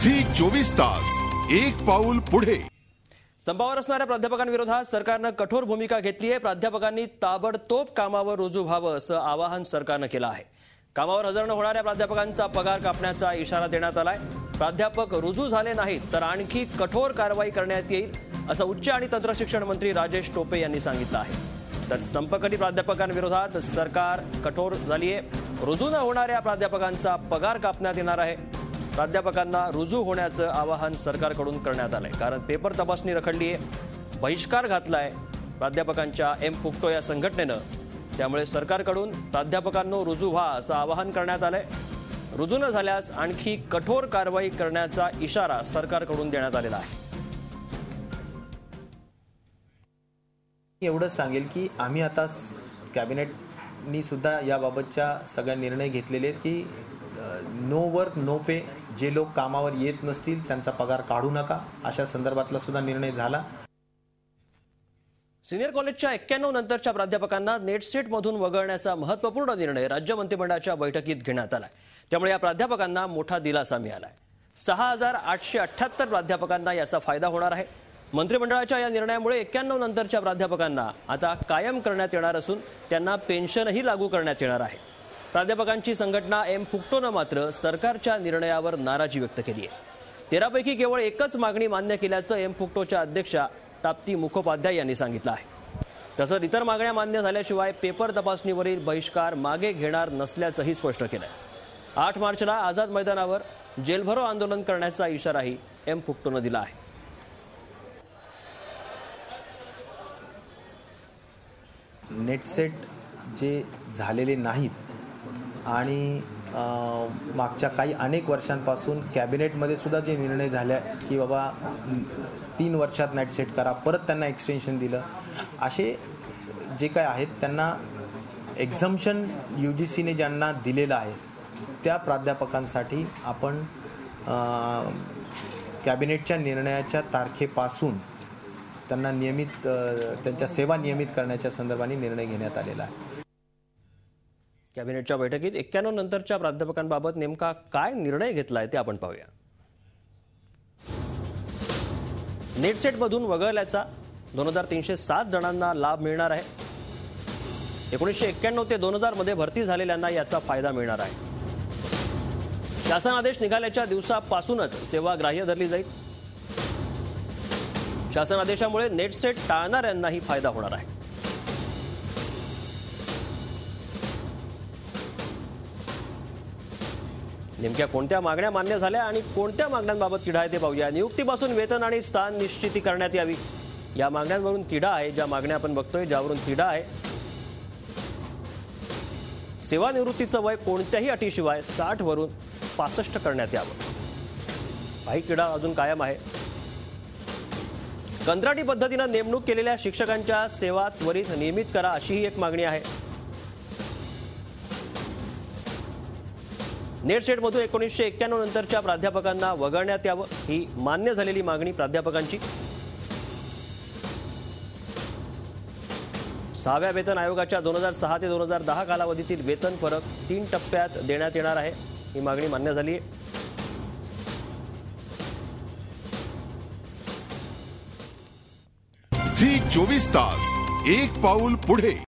Zee 24 तास एक पाऊल पुढे। संपावर असणाऱ्या प्राध्यापकांविरोधात सरकारनं कठोर भूमिका घेतली आहे। प्राध्यापकांनी ताबडतोब कामावर रुजू व्हावं असं आवाहन सरकारनं केलं आहे। कामावर हजर न होणाऱ्या प्राध्यापकांचा पगार कापण्याचा इशारा देण्यात आलाय। प्राध्यापक रुजू झाले नाहीत तर आणखी कठोर कारवाई करण्यात येईल असं उच्च आणि तंत्रशिक्षण मंत्री राजेश टोपे यांनी सांगितलं आहे। तर संपकरी प्राध्यापकांविरोधात सरकार कठोर झाली आहे। रुजू न होणाऱ्या प्राध्यापकांचा पगार कापण्यात येणार आहे। प्राध्यापकांना रुजू होण्याचं आवाहन सरकारकडून करण्यात आलंय, कारण पेपर तपासणी रखडली आहे, बहिष्कार घातलाय प्राध्यापकांच्या एम.फुक्टो या संघटनेनं। त्यामुळे सरकारकडून प्राध्यापकांनो रुजू व्हा असं आवाहन करण्यात आलंय। रुजू न झाल्यास आणखी कठोर कारवाई करण्याचा इशारा सरकारकडून देण्यात आलेला आहे। एवढंच सांगेल की आम्ही आता कॅबिनेटनी सुद्धा याबाबतच्या सगळे निर्णय घेतलेले आहेत की नो वर्क नो पे, जे लोक कामावर येत नसतील त्यांचा पगार काढू नका, अशा संदर्भातला सुद्धा निर्णय झाला। सिनियर कॉलेजच्या 91 नंतरच्या प्राध्यापकांना नेट सेट मधून वगळण्याचा महत्त्वपूर्ण निर्णय राज्य मंत्रिमंडळाच्या बैठकीत घेण्यात आलाय। त्यामुळे या प्राध्यापकांना मोठा दिलासा मिळालाय। 6878 प्राध्यापकांना याचा फायदा होणार आहे। मंत्रिमंडळाच्या या निर्णयामुळे 91 नंतरच्या प्राध्यापकांना आता कायम करण्यात येणार असून त्यांना पेन्शनही लागू करण्यात येणार आहे। प्राध्यापकांची संघटना एम.फुक्टोनं मात्र सरकारच्या निर्णयावर नाराजी व्यक्त केली आहे। 13 पैकी केवळ एकच मागणी मान्य केल्याचं एम.फुक्टोच्या अध्यक्षा ताप्ती मुखोपाध्याय यांनी सांगितलं आहे। तसंच इतर मागण्या मान्य झाल्याशिवाय पेपर तपासणीवरील बहिष्कार मागे घेणार नसल्याचंही स्पष्ट केलंय। 8 मार्चला आझाद मैदानावर जेलभरो आंदोलन करण्याचा इशाराही एम.फुक्टोनं दिला आहे। नेट सेट जे झालेले नाहीत आणि मागच्या काही अनेक वर्षांपासून कॅबिनेटमध्ये सुद्धा जे निर्णय झाले की बाबा 3 वर्षात नेट सेट करा, परत त्यांना एक्सटेन्शन दिलं, असे जे काय आहेत त्यांना एक्झम्पशन UGCने ज्यांना दिलेलं आहे त्या प्राध्यापकांसाठी आपण कॅबिनेटच्या निर्णयाच्या तारखेपासून त्यांना नियमित त्यांच्या सेवा नियमित करण्याच्या संदर्भाने निर्णय घेण्यात आलेला आहे। कॅबिनेटच्या बैठकीत 91 नंतरच्या प्राध्यापकांबाबत नेमका काय निर्णय घेतलाय ते आपण पाहूया। नेट सेट मधून वगळल्याचा 2307 जणांना लाभ मिळणार आहे। 1991 ते 2000 मध्ये भरती झालेल्यांना याचा फायदा मिळणार आहे। शासन आदेश निघाल्याच्या दिवसापासूनच सेवा ग्राह्य धरली जाईल। शासन आदेशामुळे नेट सेट टाळणाऱ्यांनाही फायदा होणार आहे। नेमक्या कोणत्या मागण्या मान्य झाल्या आणि कोणत्या मागण्यांबाबत तिढा आहे ते पाहूया। नियुक्तीपासून वेतन आणि स्थान निश्चिती करण्यात यावी, या मागण्यांवरून तिढा आहे। ज्या मागण्या आपण बघतोय ज्यावरून तिढा आहे, सेवानिवृत्तीचं वय कोणत्याही अटीशिवाय 60 वरून 65 करण्यात यावं, काही तिढा अजून कायम आहे। कंत्राटी पद्धतीनं नेमणूक केलेल्या शिक्षकांच्या सेवा त्वरित नियमित करा, अशीही एक मागणी आहे। नेट सेटमधून 1991 नंतरच्या प्राध्यापकांना वगळण्यात यावं, ही मान्य झालेली मागणी प्राध्यापकांची। 6व्या वेतन आयोगाच्या 2006 ते 2010 कालावधीतील वेतन फरक 3 टप्प्यात देण्यात येणार आहे, ही मागणी मान्य झाली आहे। झी 24 तास एक पाऊल पुढे।